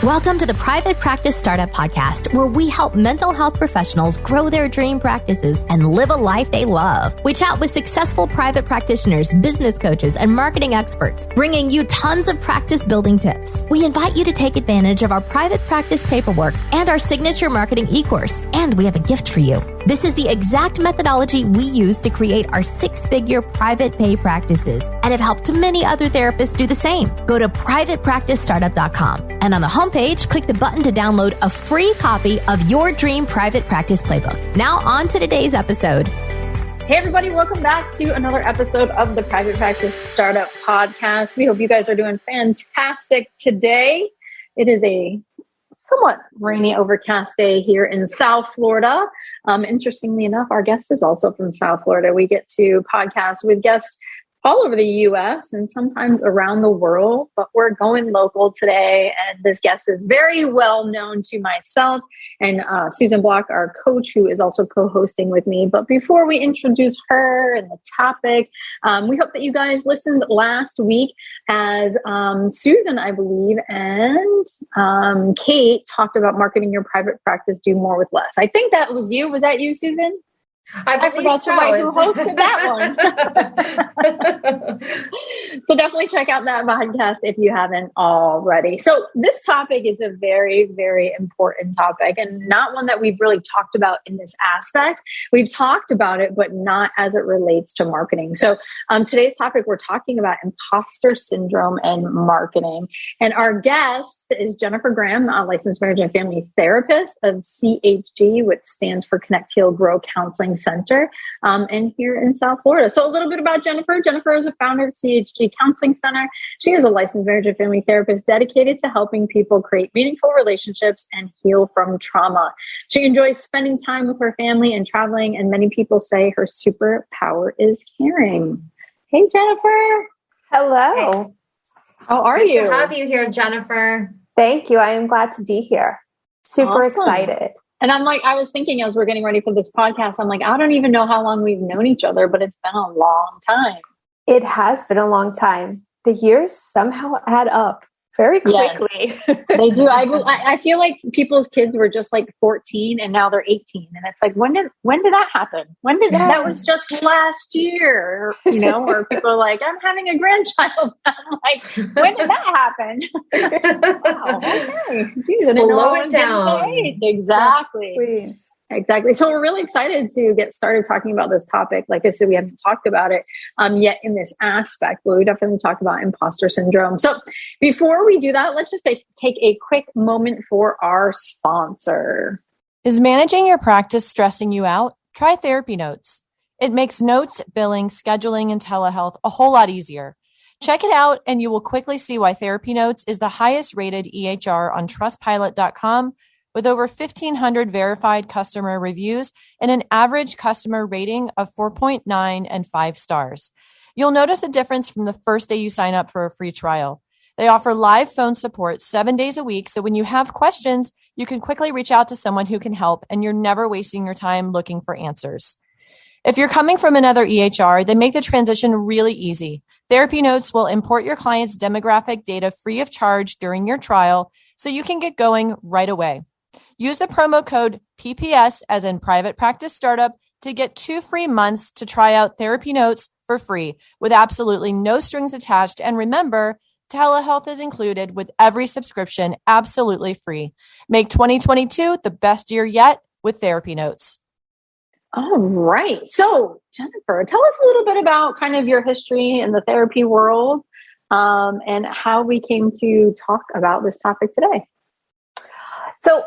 Welcome to the Private Practice Startup Podcast, where we help mental health professionals grow their dream practices and live a life they love. We chat with successful private practitioners, business coaches, and marketing experts, bringing you tons of practice building tips. We invite you to take advantage of our private practice paperwork and our signature marketing e-course. And we have a gift for you. This is the exact methodology we use to create our six-figure private pay practices and have helped many other therapists do the same. Go to privatepracticestartup.com and on the homepage, click the button to download a free copy of your dream private practice playbook. Now on to today's episode. Hey everybody, welcome back to another episode of the Private Practice Startup Podcast. We hope you guys are doing fantastic today. It is a somewhat rainy, overcast day here in South Florida. Interestingly enough, our guest is also from South Florida. We get to podcast with guests all over the U.S. and sometimes around the world, but we're going local today. And this guest is very well known to myself and Susan Block, our coach, who is also co-hosting with me. But before we introduce her and the topic, we hope that you guys listened last week as Susan, I believe, and Kate talked about marketing your private practice, do more with less. I think that was you. Was that you, Susan? I forgot to write who hosted that one. So definitely check out that podcast if you haven't already. So this topic is a very, very important topic and not one that we've really talked about in this aspect. We've talked about it, but not as it relates to marketing. So today's topic, we're talking about imposter syndrome and marketing. And our guest is Jennifer Graham, a licensed marriage and family therapist of CHG, which stands for Connect, Heal, Grow Counseling Center, and here in South Florida. So a little bit about Jennifer. Jennifer is a founder of CHG Counseling Center. She is a licensed marriage and family therapist dedicated to helping people create meaningful relationships and heal from trauma. She enjoys spending time with her family and traveling, and many people say her superpower is caring. Hey, Jennifer. Hello. Hey. How are you? Good to have you here, Jennifer. Thank you. I am glad to be here. Super excited. And I was thinking as we're getting ready for this podcast, I'm like, I don't even know how long we've known each other, but it's been a long time. It has been a long time. The years somehow add up very quickly. Yes, they do. I feel like people's kids were just like 14 and now they're 18. And it's like, when did that happen? That was just last year, or people are like, I'm having a grandchild. I'm like, when did that happen? Wow. Okay. Jeez, slow it down. Exactly. Yes, please. Exactly. So we're really excited to get started talking about this topic. Like I said, we haven't talked about it yet in this aspect, but we definitely talk about imposter syndrome. So before we do that, let's just take a quick moment for our sponsor. Is managing your practice stressing you out? Try Therapy Notes. It makes notes, billing, scheduling, and telehealth a whole lot easier. Check it out, and you will quickly see why Therapy Notes is the highest rated EHR on trustpilot.com, with over 1,500 verified customer reviews and an average customer rating of 4.9 and 5 stars. You'll notice the difference from the first day you sign up for a free trial. They offer live phone support 7 days a week, so when you have questions, you can quickly reach out to someone who can help, and you're never wasting your time looking for answers. If you're coming from another EHR, they make the transition really easy. Therapy Notes will import your client's demographic data free of charge during your trial, so you can get going right away. Use the promo code PPS, as in Private Practice Startup, to get 2 free months to try out Therapy Notes for free with absolutely no strings attached. And remember, telehealth is included with every subscription, absolutely free. Make 2022 the best year yet with Therapy Notes. All right. So, Jennifer, tell us a little bit about kind of your history in the therapy world and how we came to talk about this topic today. So,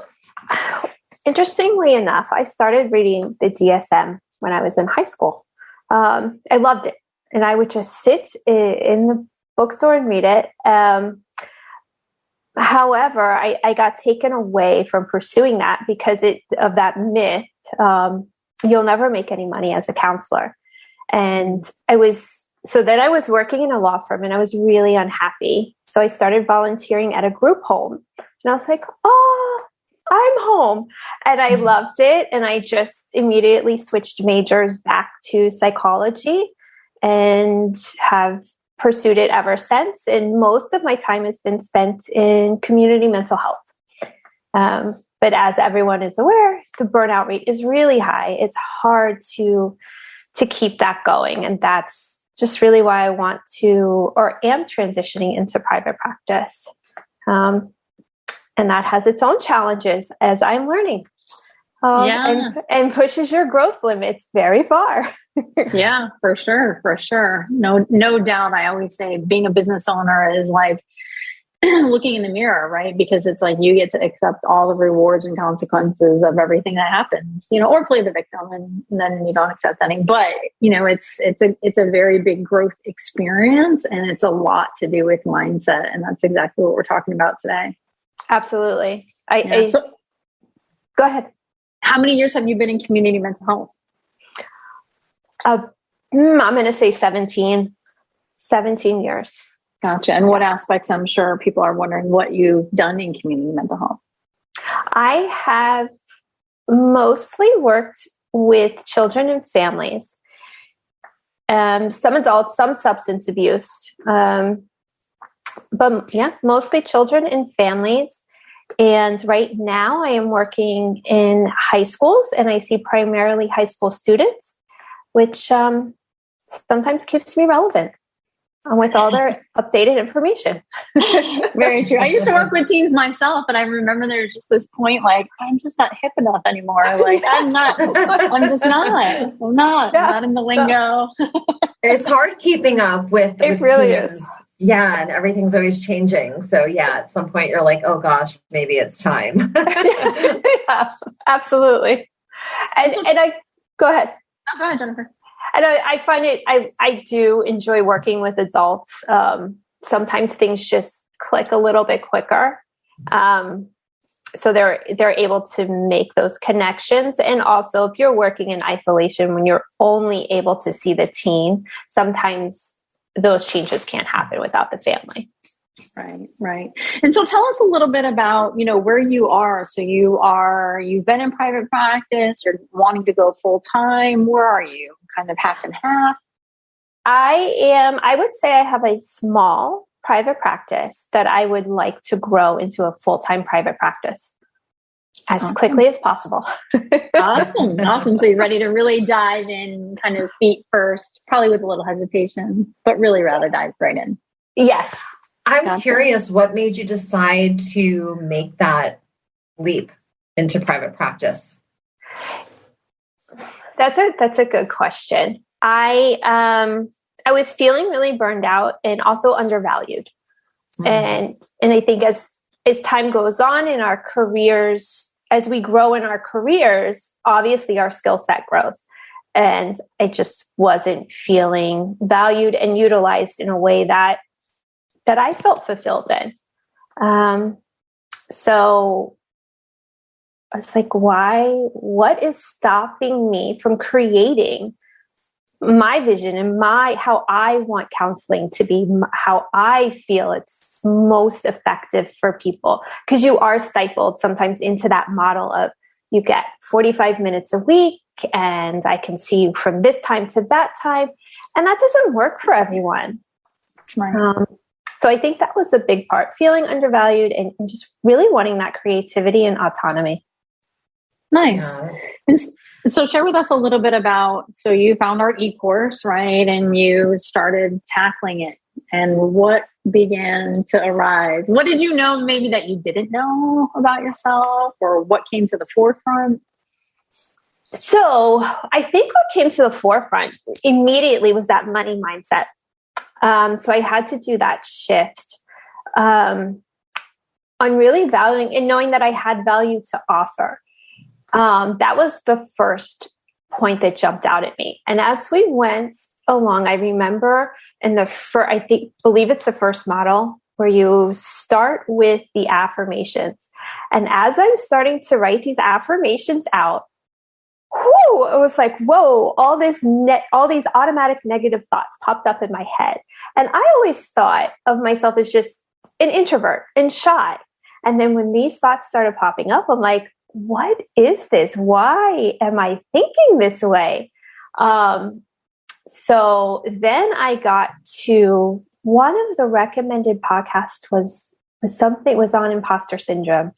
interestingly enough, I started reading the DSM when I was in high school. I loved it. And I would just sit in the bookstore and read it. However, I got taken away from pursuing that because of that myth. You'll never make any money as a counselor. And then I was working in a law firm and I was really unhappy. So I started volunteering at a group home. And I was like, oh, I'm home. And I loved it. And I just immediately switched majors back to psychology and have pursued it ever since. And most of my time has been spent in community mental health. But as everyone is aware, the burnout rate is really high. It's hard to keep that going. And that's just really why I want to, or am transitioning into private practice. And that has its own challenges as I'm learning. And pushes your growth limits very far. Yeah, for sure. For sure. No doubt. I always say being a business owner is like looking in the mirror, right? Because it's like you get to accept all the rewards and consequences of everything that happens, or play the victim and then you don't accept any. But, it's a very big growth experience, and it's a lot to do with mindset. And that's exactly what we're talking about today. Absolutely. So, go ahead. How many years have you been in community mental health? I'm going to say 17 years. Gotcha. And what aspects, I'm sure people are wondering what you've done in community mental health. I have mostly worked with children and families, some adults, some substance abuse, but mostly children and families. And right now I am working in high schools, and I see primarily high school students, which sometimes keeps me relevant with all their updated information. Very true. I used to work with teens myself, and I remember there's just this point, like, I'm just not hip enough anymore. Like, I'm not in the lingo. It's hard keeping up with really teens. is. Yeah, and everything's always changing. So at some point you're like, oh gosh, maybe it's time. Yeah, absolutely. And I go ahead. Oh, go ahead, Jennifer. And I find I do enjoy working with adults. Sometimes things just click a little bit quicker. So they're able to make those connections. And also, if you're working in isolation, when you're only able to see the teen, sometimes those changes can't happen without the family. Right. And so tell us a little bit about, where you are. So you've been in private practice, you're wanting to go full time. Where are you? Kind of half and half? I would say I have a small private practice that I would like to grow into a full-time private practice as quickly as possible. Awesome. So you're ready to really dive in, kind of feet first, probably with a little hesitation, but really rather dive right in. Yes. I'm curious, what made you decide to make that leap into private practice? That's a good question. I was feeling really burned out and also undervalued. And I think as time goes on in our careers, as we grow in our careers, obviously our skill set grows. And I just wasn't feeling valued and utilized in a way that I felt fulfilled in. So I was like, what is stopping me from creating my vision and how I want counseling to be, how I feel it's most effective for people? Because you are stifled sometimes into that model of you get 45 minutes a week and I can see you from this time to that time. And that doesn't work for everyone. Right. So I think that was a big part, feeling undervalued and just really wanting that creativity and autonomy. Nice. And so share with us a little bit about, so you found our e-course, right? And you started tackling it, and what began to arise? What did you know maybe that you didn't know about yourself, or what came to the forefront? So I think what came to the forefront immediately was that money mindset. So I had to do that shift on really valuing and knowing that I had value to offer. That was the first point that jumped out at me. And as we went along, I remember believe it's the first model where you start with the affirmations. And as I'm starting to write these affirmations out, it was like, whoa, all these automatic negative thoughts popped up in my head. And I always thought of myself as just an introvert and shy. And then when these thoughts started popping up, I'm like, what is this? Why am I thinking this way? So then I got to one of the recommended podcasts was on imposter syndrome.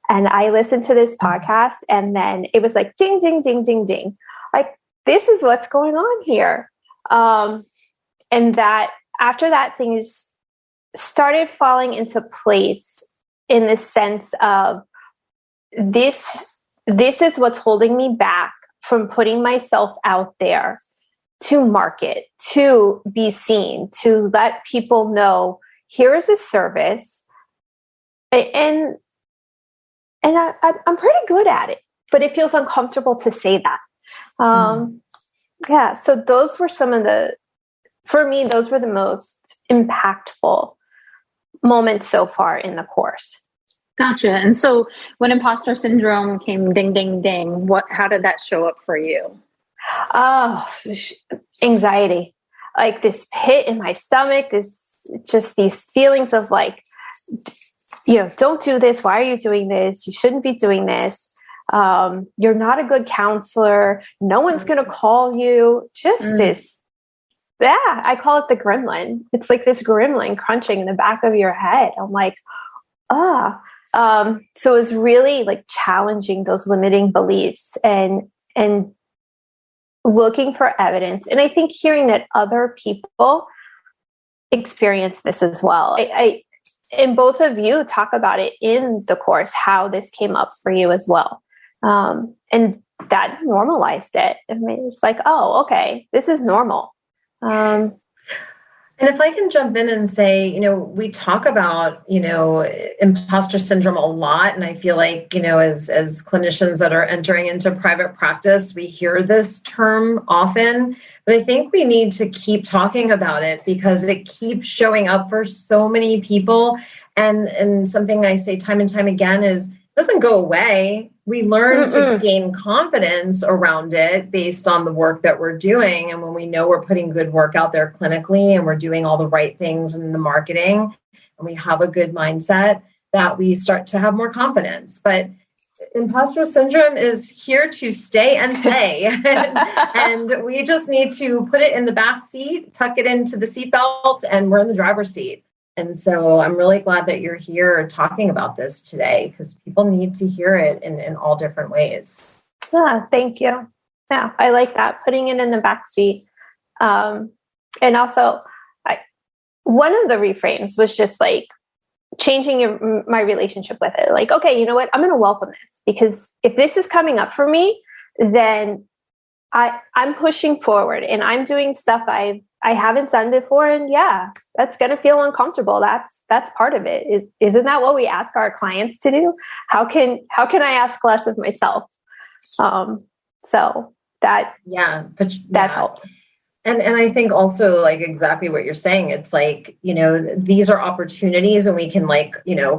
And I listened to this podcast and then it was like, ding, ding, ding, ding, ding. Like, this is what's going on here. And that after that, things started falling into place in the sense of this is what's holding me back from putting myself out there to market, to be seen, to let people know here is a service. And I'm pretty good at it, but it feels uncomfortable to say that. Yeah. So those were for me, those were the most impactful moments so far in the course. Gotcha. And so when imposter syndrome came ding, ding, ding, how did that show up for you? Oh, anxiety, like this pit in my stomach, these feelings of like, don't do this. Why are you doing this? You shouldn't be doing this. You're not a good counselor. No one's going to call you. Just this. Yeah, I call it the gremlin. It's like this gremlin crunching in the back of your head. I'm like, so it's really like challenging those limiting beliefs and looking for evidence. And I think hearing that other people experience this as well. And both of you talk about it in the course, how this came up for you as well. And that normalized it. I mean, it's like, oh, okay, this is normal. And if I can jump in and say, we talk about, imposter syndrome a lot. And I feel like, as clinicians that are entering into private practice, we hear this term often, but I think we need to keep talking about it because it keeps showing up for so many people. And something I say time and time again is, it doesn't go away. We learn to gain confidence around it based on the work that we're doing. And when we know we're putting good work out there clinically and we're doing all the right things in the marketing and we have a good mindset, that we start to have more confidence. But imposter syndrome is here to stay and play. And we just need to put it in the back seat, tuck it into the seatbelt, and we're in the driver's seat. And so I'm really glad that you're here talking about this today because people need to hear it in all different ways. Yeah, thank you. Yeah, I like that, putting it in the back seat. And also, one of the reframes was just like changing my relationship with it. Like, okay, you know what? I'm going to welcome this because if this is coming up for me, then I'm pushing forward and I'm doing stuff I haven't done before. And yeah, that's going to feel uncomfortable. That's part of it. Isn't that what we ask our clients to do? How can I ask less of myself? So that, that helped. And I think also like exactly what you're saying, it's like, these are opportunities and we can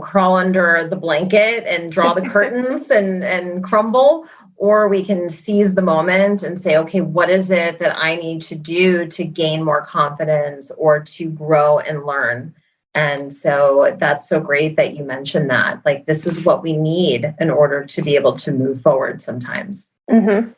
crawl under the blanket and draw the curtains and crumble, or we can seize the moment and say, okay, what is it that I need to do to gain more confidence or to grow and learn? And so that's so great that you mentioned that. Like, this is what we need in order to be able to move forward sometimes. Mm-hmm.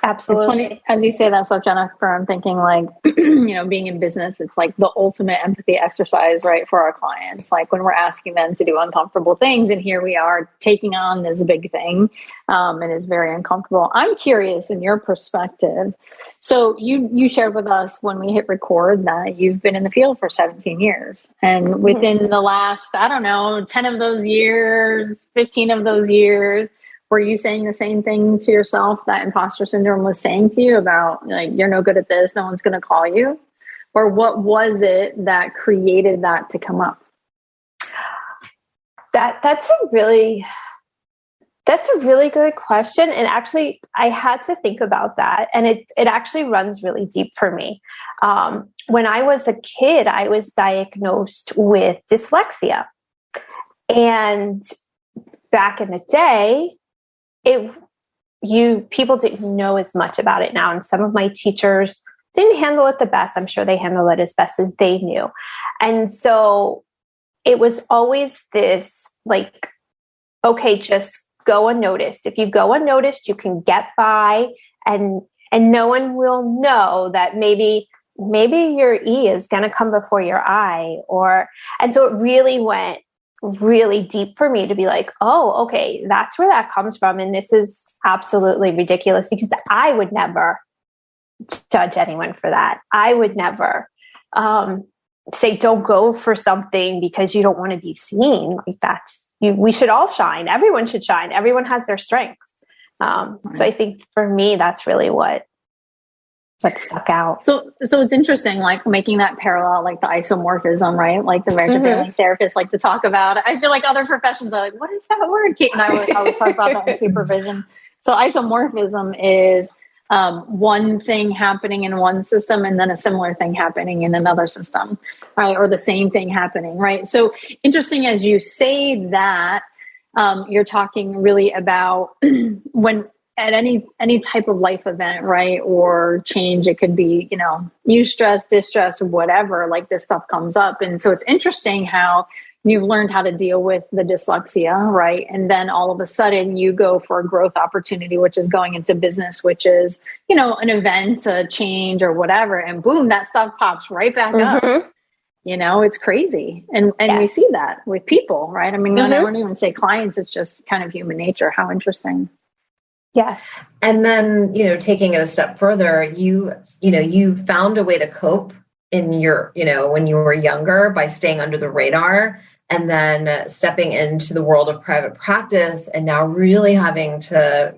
Absolutely. It's funny, as you say that stuff, Jennifer, I'm thinking like, being in business, it's like the ultimate empathy exercise, right? For our clients, like when we're asking them to do uncomfortable things and here we are taking on this big thing, and it's very uncomfortable. I'm curious in your perspective. So you shared with us when we hit record that you've been in the field for 17 years and within the last, 10 of those years, 15 of those years, were you saying the same thing to yourself that imposter syndrome was saying to you about like, you're no good at this, no one's going to call you? Or what was it that created that to come up? That's a really good question. And actually I had to think about that. And it actually runs really deep for me. When I was a kid, I was diagnosed with dyslexia. And back in the day, people didn't know as much about it now. And some of my teachers didn't handle it the best. I'm sure they handled it as best as they knew. And so it was always this like, okay, just go unnoticed. If you go unnoticed, you can get by and and no one will know that maybe your E is going to come before your I, and so it really went really deep for me to be like, oh, okay, that's where that comes from. And this is absolutely ridiculous, because I would never judge anyone for that. I would never say, don't go for something because you don't want to be seen. Like we should all shine. Everyone should shine. Everyone has their strengths. So I think for me, that's really what stuck out. So it's interesting, like making that parallel, like the isomorphism, right? Like the American Family therapists like to talk about. I feel like other professions are like, what is that word? Kate and I would talk about that in supervision. So isomorphism is one thing happening in one system and then a similar thing happening in another system, right? Or the same thing happening, right? So interesting as you say that, you're talking really about when at any type of life event, right? Or change, it could be, eustress, distress, whatever, like this stuff comes up. And so it's interesting how you've learned how to deal with the dyslexia, right? And then all of a sudden you go for a growth opportunity, which is going into business, which is, an event, a change or whatever. And boom, that stuff pops right back up. It's crazy. And yes. We see that with people, right? I mean, I don't even say clients, it's just kind of human nature. How interesting. Yes. And then, taking it a step further, you found a way to cope in your, when you were younger by staying under the radar, and then stepping into the world of private practice, and now really having to,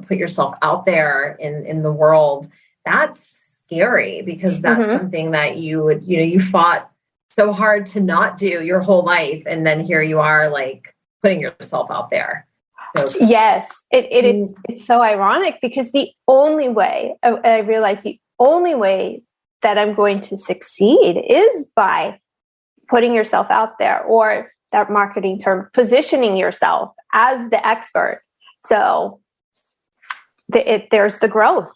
put yourself out there in the world. That's scary, because that's something that you fought so hard to not do your whole life. And then here you are, like, putting yourself out there. So. Yes, it's so ironic, because the only way I realized the only way that I'm going to succeed is by putting yourself out there, or that marketing term, positioning yourself as the expert. So there's the growth.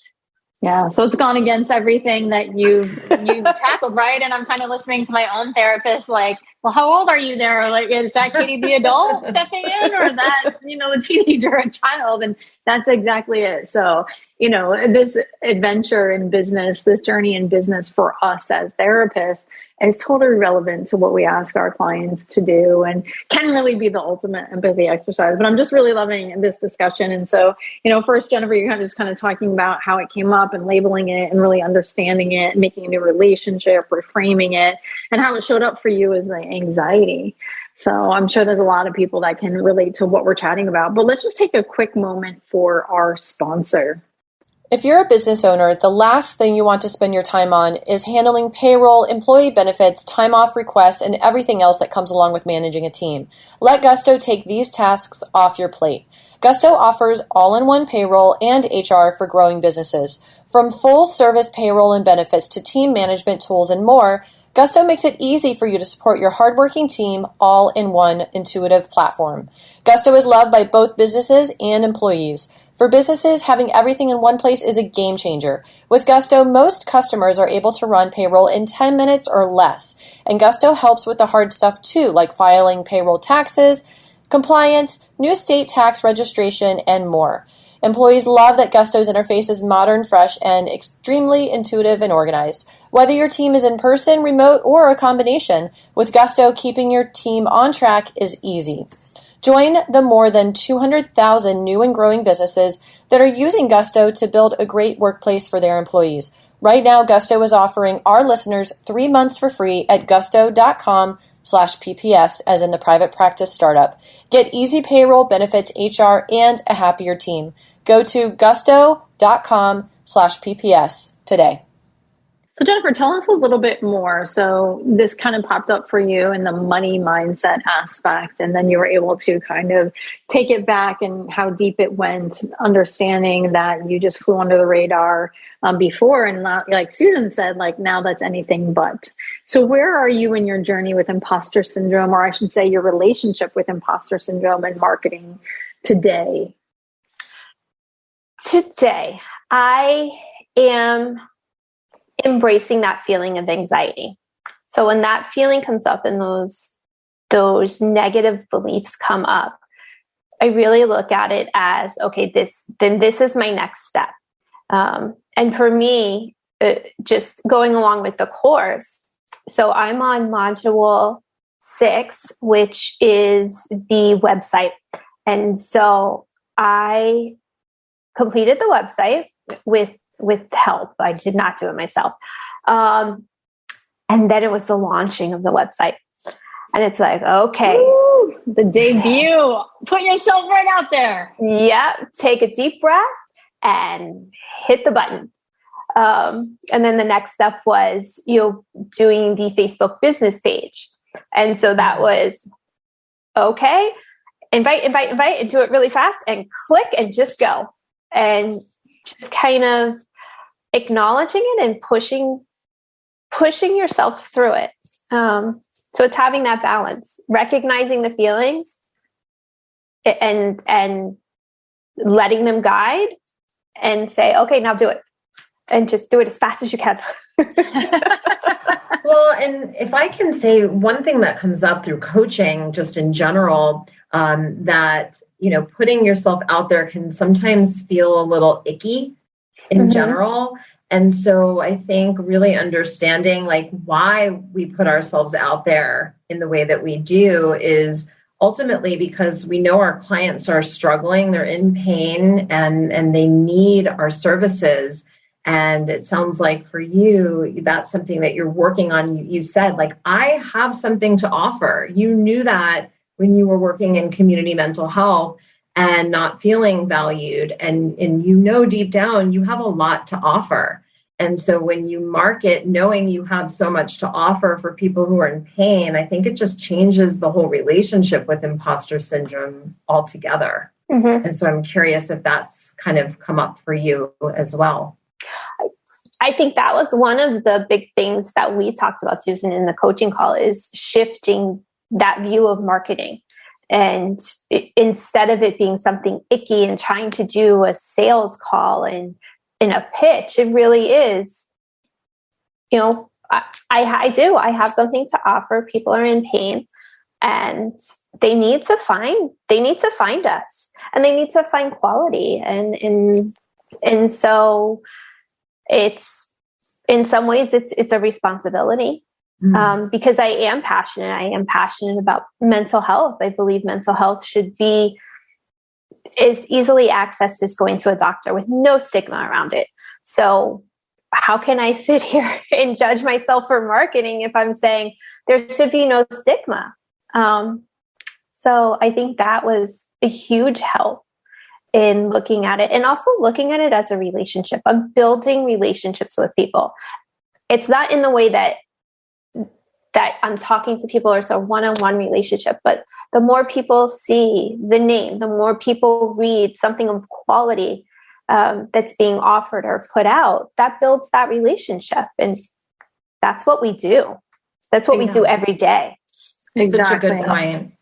Yeah. So it's gone against everything that you tackled, right? And I'm kind of listening to my own therapist, like, well, how old are you there? Like, is that Katie the adult stepping in, or that, a teenager, a child? And that's exactly it. So, this adventure in business, this journey in business for us as therapists is totally relevant to what we ask our clients to do, and can really be the ultimate empathy exercise. But I'm just really loving this discussion. And so, first, Jennifer, you're just kind of talking about how it came up and labeling it and really understanding it, making a new relationship, reframing it, and how it showed up for you as the anxiety. So I'm sure there's a lot of people that can relate to what we're chatting about. But let's just take a quick moment for our sponsor. If you're a business owner, the last thing you want to spend your time on is handling payroll, employee benefits, time off requests, and everything else that comes along with managing a team. Let Gusto take these tasks off your plate. Gusto offers all-in-one payroll and HR for growing businesses. From full-service payroll and benefits to team management tools and more, Gusto makes it easy for you to support your hardworking team all in one intuitive platform. Gusto is loved by both businesses and employees. For businesses, having everything in one place is a game changer. With Gusto, most customers are able to run payroll in 10 minutes or less. And Gusto helps with the hard stuff too, like filing payroll taxes, compliance, new state tax registration, and more. Employees love that Gusto's interface is modern, fresh, and extremely intuitive and organized. Whether your team is in person, remote, or a combination, with Gusto, keeping your team on track is easy. Join the more than 200,000 new and growing businesses that are using Gusto to build a great workplace for their employees. Right now, Gusto is offering our listeners 3 months for free at gusto.com/PPS, as in the private practice startup. Get easy payroll, benefits, HR, and a happier team. Go to gusto.com/PPS today. So Jennifer, tell us a little bit more. So this kind of popped up for you in the money mindset aspect, and then you were able to kind of take it back and how deep it went, understanding that you just flew under the radar before, and not, like Susan said, like now that's anything but. So where are you in your journey with imposter syndrome, or I should say your relationship with imposter syndrome and marketing today? Today, I am embracing that feeling of anxiety. So when that feeling comes up and those negative beliefs come up, I really look at it as, okay, this is my next step. And And for me, just going along with the course, so I'm on module 6, which is the website. And so I completed the website with help. I did not do it myself. And then it was the launching of the website. And it's like, okay. Woo, the debut. Put yourself right out there. Yeah. Take a deep breath and hit the button. And then the next step was, doing the Facebook business page. And so that was, okay, invite, and do it really fast and click and just go. And just kind of acknowledging it and pushing yourself through it. So it's having that balance, recognizing the feelings and letting them guide and say, okay, now do it. And just do it as fast as you can. Well, and if I can say one thing that comes up through coaching, just in general, that, putting yourself out there can sometimes feel a little icky in general. And so I think really understanding why we put ourselves out there in the way that we do is ultimately because we know our clients are struggling, they're in pain, and they need our services. And it sounds like for you, that's something that you're working on. You said, I have something to offer. You knew that when you were working in community mental health and not feeling valued. And deep down, you have a lot to offer. And so when you market, knowing you have so much to offer for people who are in pain, I think it just changes the whole relationship with imposter syndrome altogether. And so I'm curious if that's kind of come up for you as well. I think that was one of the big things that we talked about, Susan, in the coaching call, is shifting that view of marketing. And instead of it being something icky and trying to do a sales call and in a pitch, it really is, I have something to offer. People are in pain and they need to find us, and they need to find quality. And so it's, in some ways it's a responsibility, because I am passionate about mental health. I believe mental health should be as easily accessed as going to a doctor, with no stigma around it. So how can I sit here and judge myself for marketing if I'm saying there should be no stigma? So I think that was a huge help in looking at it, and also looking at it as a relationship. I'm building relationships with people. It's not in the way that I'm talking to people, or it's a one-on-one relationship, but the more people see the name, the more people read something of quality that's being offered or put out, that builds that relationship. And that's what we do. That's what we do every day. Exactly. Such a good point.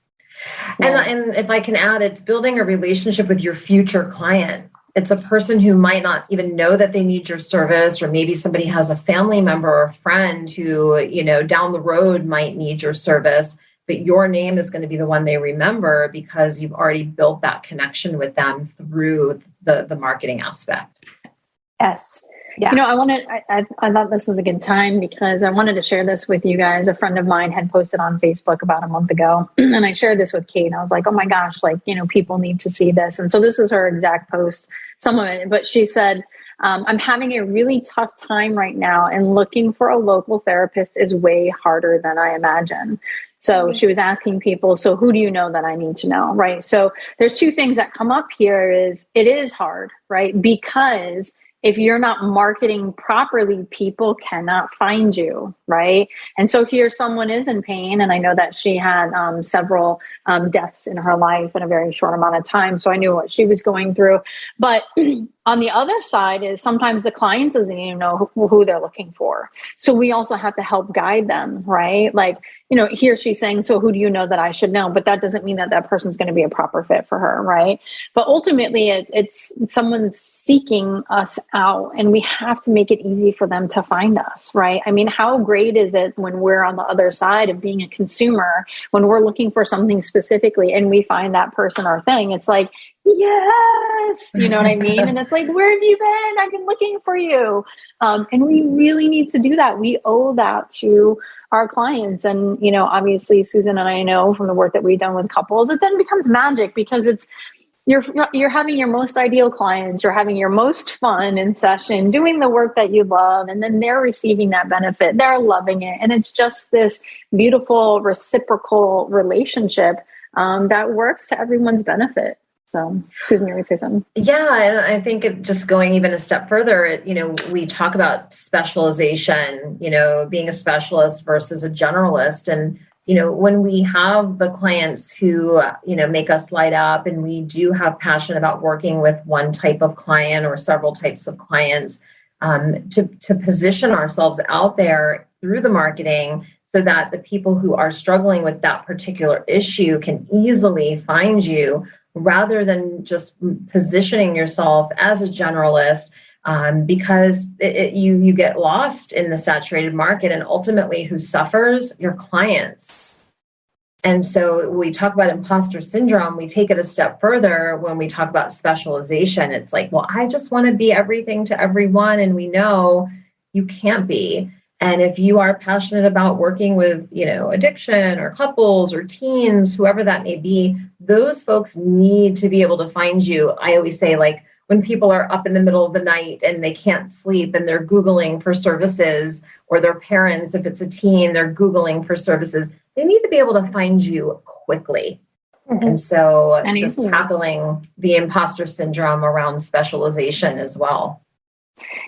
Yeah. And if I can add, it's building a relationship with your future client. It's a person who might not even know that they need your service, or maybe somebody has a family member or a friend who, down the road might need your service, but your name is going to be the one they remember because you've already built that connection with them through the marketing aspect. Yes. Yeah. I thought this was a good time because I wanted to share this with you guys. A friend of mine had posted on Facebook about a month ago, and I shared this with Kate. I was like, oh my gosh, people need to see this. And so this is her exact post, some of it, but she said, I'm having a really tough time right now, and looking for a local therapist is way harder than I imagine. So she was asking people, so who do you know that I need to know, right? So there's two things that come up here. It is hard, right? Because if you're not marketing properly, people cannot find you, right? And so here someone is in pain, and I know that she had several deaths in her life in a very short amount of time, so I knew what she was going through. But on the other side is sometimes the client doesn't even know who they're looking for. So we also have to help guide them, right? Here she's saying, so who do you know that I should know? But that doesn't mean that person's going to be a proper fit for her, right? But ultimately, it's someone seeking us out, and we have to make it easy for them to find us, right? I mean, how great great is it when we're on the other side of being a consumer, when we're looking for something specifically and we find that person or thing, it's like, yes, you know what I mean? And it's like, where have you been? I've been looking for you. And we really need to do that. We owe that to our clients. And, you know, obviously Susan and I know from the work that we've done with couples, it then becomes magic because you're having your most ideal clients, you're having your most fun in session, doing the work that you love, and then they're receiving that benefit. They're loving it. And it's just this beautiful reciprocal relationship that works to everyone's benefit. So, Susan, you want to say something? Yeah, and I think just going even a step further, you know, we talk about specialization, you know, being a specialist versus a generalist. And, you know, when we have the clients who, you know, make us light up and we do have passion about working with one type of client or several types of clients, to position ourselves out there through the marketing so that the people who are struggling with that particular issue can easily find you, rather than just positioning yourself as a generalist, because you get lost in the saturated market, and ultimately who suffers? Your clients. And so we talk about imposter syndrome, we take it a step further when we talk about specialization. It's like, well, I just want to be everything to everyone, and we know you can't be. And if you are passionate about working with, you know, addiction or couples or teens, whoever that may be, those folks need to be able to find you. I always say, like, when people are up in the middle of the night and they can't sleep and they're Googling for services, or their parents, if it's a teen, they're Googling for services, they need to be able to find you quickly. Mm-hmm. And so just tackling the imposter syndrome around specialization as well.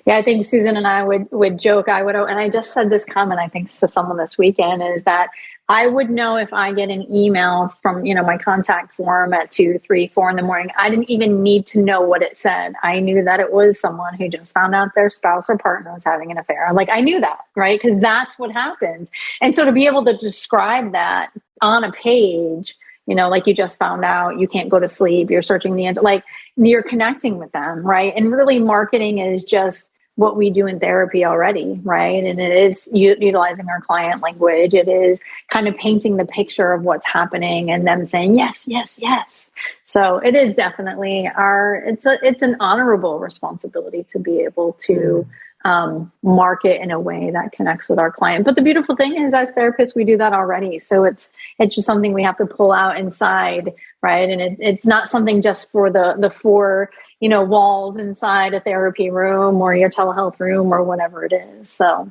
Yeah, I think Susan and I would joke, and I just said this comment, I think, to someone this weekend, is that I would know if I get an email from, you know, my contact form at 2, 3, 4 in the morning. I didn't even need to know what it said. I knew that it was someone who just found out their spouse or partner was having an affair. Like, I knew that, right? Because that's what happens. And so to be able to describe that on a page, you know, like, you just found out you can't go to sleep, you're searching the internet, like, you're connecting with them, right? And really, marketing is just what we do in therapy already, right? And it is utilizing our client language. It is kind of painting the picture of what's happening and them saying, yes, yes, yes. So it is definitely it's an honorable responsibility to be able to market in a way that connects with our client. But the beautiful thing is, as therapists, we do that already. So it's just something we have to pull out inside, right? And it's not something just for the four, you know, walls inside a therapy room or your telehealth room or whatever it is. So,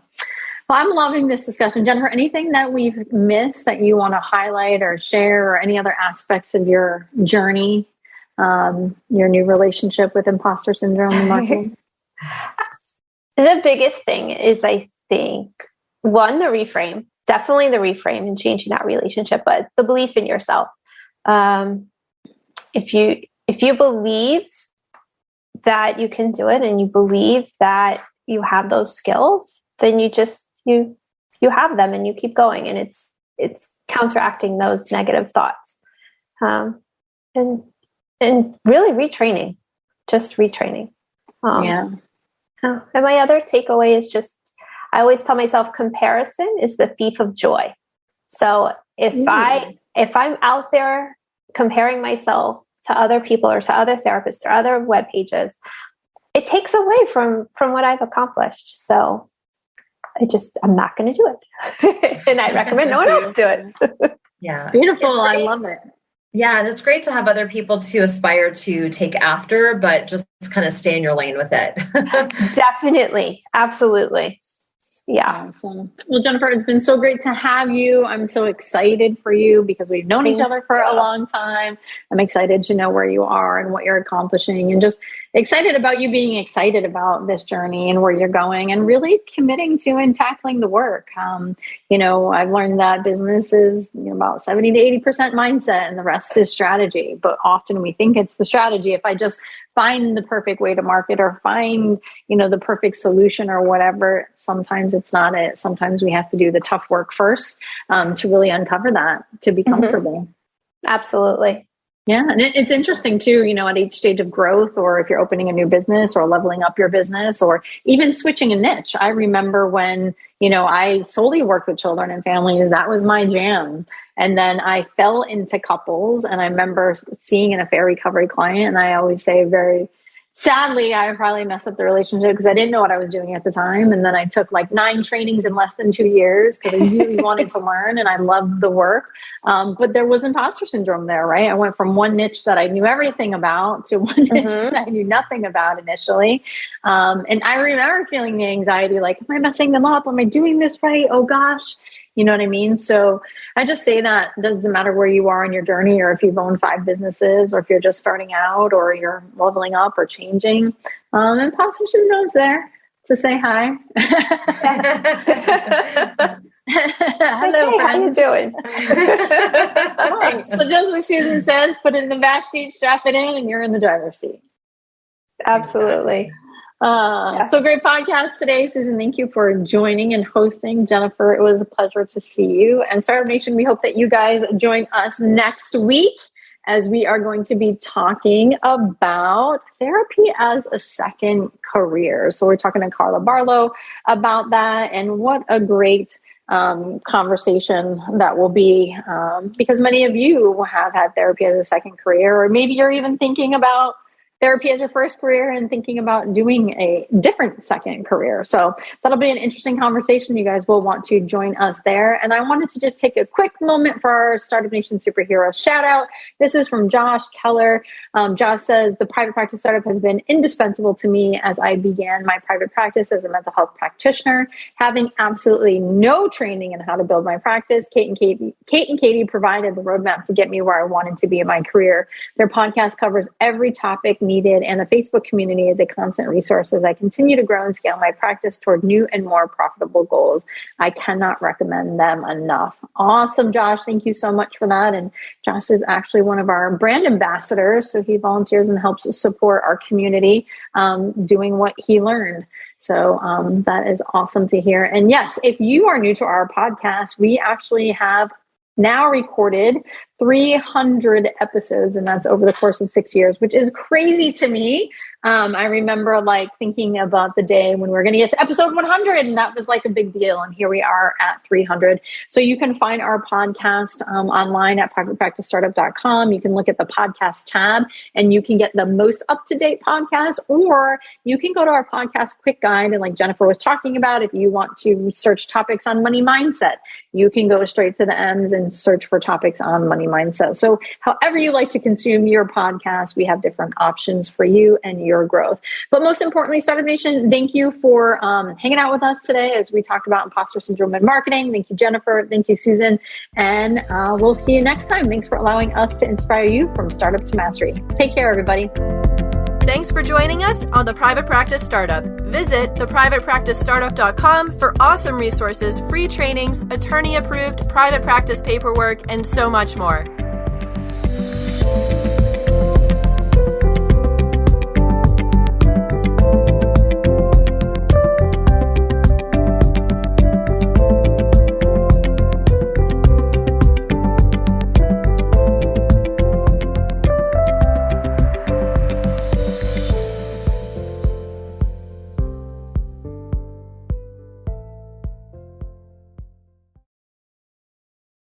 well, I'm loving this discussion. Jennifer, anything that we've missed that you want to highlight or share, or any other aspects of your journey, your new relationship with imposter syndrome and marketing? The biggest thing is, I think, one, the reframe, definitely the reframe and changing that relationship, but the belief in yourself. If you believe that you can do it and you believe that you have those skills, then you have them and you keep going, and it's counteracting those negative thoughts. And really retraining. Yeah. And my other takeaway is just, I always tell myself, comparison is the thief of joy. So if I'm out there comparing myself to other people or to other therapists or other web pages, it takes away from what I've accomplished. So I'm not going to do it. And I recommend no one else do it. Yeah. Beautiful. I love it. Yeah. And it's great to have other people to aspire to take after, but just kind of stay in your lane with it. Definitely. Absolutely. Yeah. Awesome. Well, Jennifer, it's been so great to have you. I'm so excited for you because we've known each other for a long time. I'm excited to know where you are and what you're accomplishing, and just excited about you being excited about this journey and where you're going, and really committing to and tackling the work. I've learned that business is about 70 to 80% mindset and the rest is strategy. But often we think it's the strategy. If I just find the perfect way to market or find, the perfect solution or whatever, sometimes it's not it. Sometimes we have to do the tough work first to really uncover that, to be comfortable. Absolutely. Yeah. And it's interesting too, at each stage of growth, or if you're opening a new business or leveling up your business or even switching a niche. I remember when, I solely worked with children and families, that was my jam. And then I fell into couples, and I remember seeing an affair recovery client. And I always say very sadly, I probably messed up the relationship because I didn't know what I was doing at the time. And then I took like 9 trainings in less than 2 years because I really wanted to learn, and I loved the work. But there was imposter syndrome there, right? I went from one niche that I knew everything about to one niche that I knew nothing about initially. And I remember feeling the anxiety, like, am I messing them up? Am I doing this right? Oh gosh. You know what I mean? So I just say that it doesn't matter where you are in your journey, or if you've owned 5 businesses, or if you're just starting out, or you're leveling up or changing. Imposter syndrome's there to say hi. Hello, hey, how you doing? Hi. So just like Susan says, put it in the back seat, strap it in, and you're in the driver's seat. Absolutely. So great podcast today, Susan. Thank you for joining and hosting. Jennifer, it was a pleasure to see you. And Startup Nation, we hope that you guys join us next week, as we are going to be talking about therapy as a second career. So we're talking to Carla Barlow about that, and what a great conversation that will be, because many of you have had therapy as a second career, or maybe you're even thinking about therapy as your first career and thinking about doing a different second career. So that'll be an interesting conversation. You guys will want to join us there. And I wanted to just take a quick moment for our Startup Nation superhero shout out. This is from Josh Keller. Josh says, the private practice startup has been indispensable to me as I began my private practice as a mental health practitioner. Having absolutely no training in how to build my practice, Kate and Katie provided the roadmap to get me where I wanted to be in my career. Their podcast covers every topic needed, and the Facebook community is a constant resource as I continue to grow and scale my practice toward new and more profitable goals. I cannot recommend them enough. Awesome, Josh. Thank you so much for that. And Josh is actually one of our brand ambassadors, so he volunteers and helps support our community doing what he learned. So that is awesome to hear. And yes, if you are new to our podcast, we actually have now recorded 300 episodes, and that's over the course of 6 years, which is crazy to me. I remember thinking about the day when we were going to get to episode 100, and that was like a big deal. And here we are at 300. So you can find our podcast online at privatepracticestartup.com. You can look at the podcast tab, and you can get the most up-to-date podcast, or you can go to our podcast quick guide. And like Jennifer was talking about, if you want to search topics on money mindset, you can go straight to the M's and search for topics on money mindset. So however you like to consume your podcast, we have different options for you and your growth. But most importantly, Startup Nation, thank you for hanging out with us today as we talked about imposter syndrome and marketing. Thank you, Jennifer. Thank you, Susan. And we'll see you next time. Thanks for allowing us to inspire you from startup to mastery. Take care, everybody. Thanks for joining us on The Private Practice Startup. Visit theprivatepracticestartup.com for awesome resources, free trainings, attorney-approved private practice paperwork, and so much more.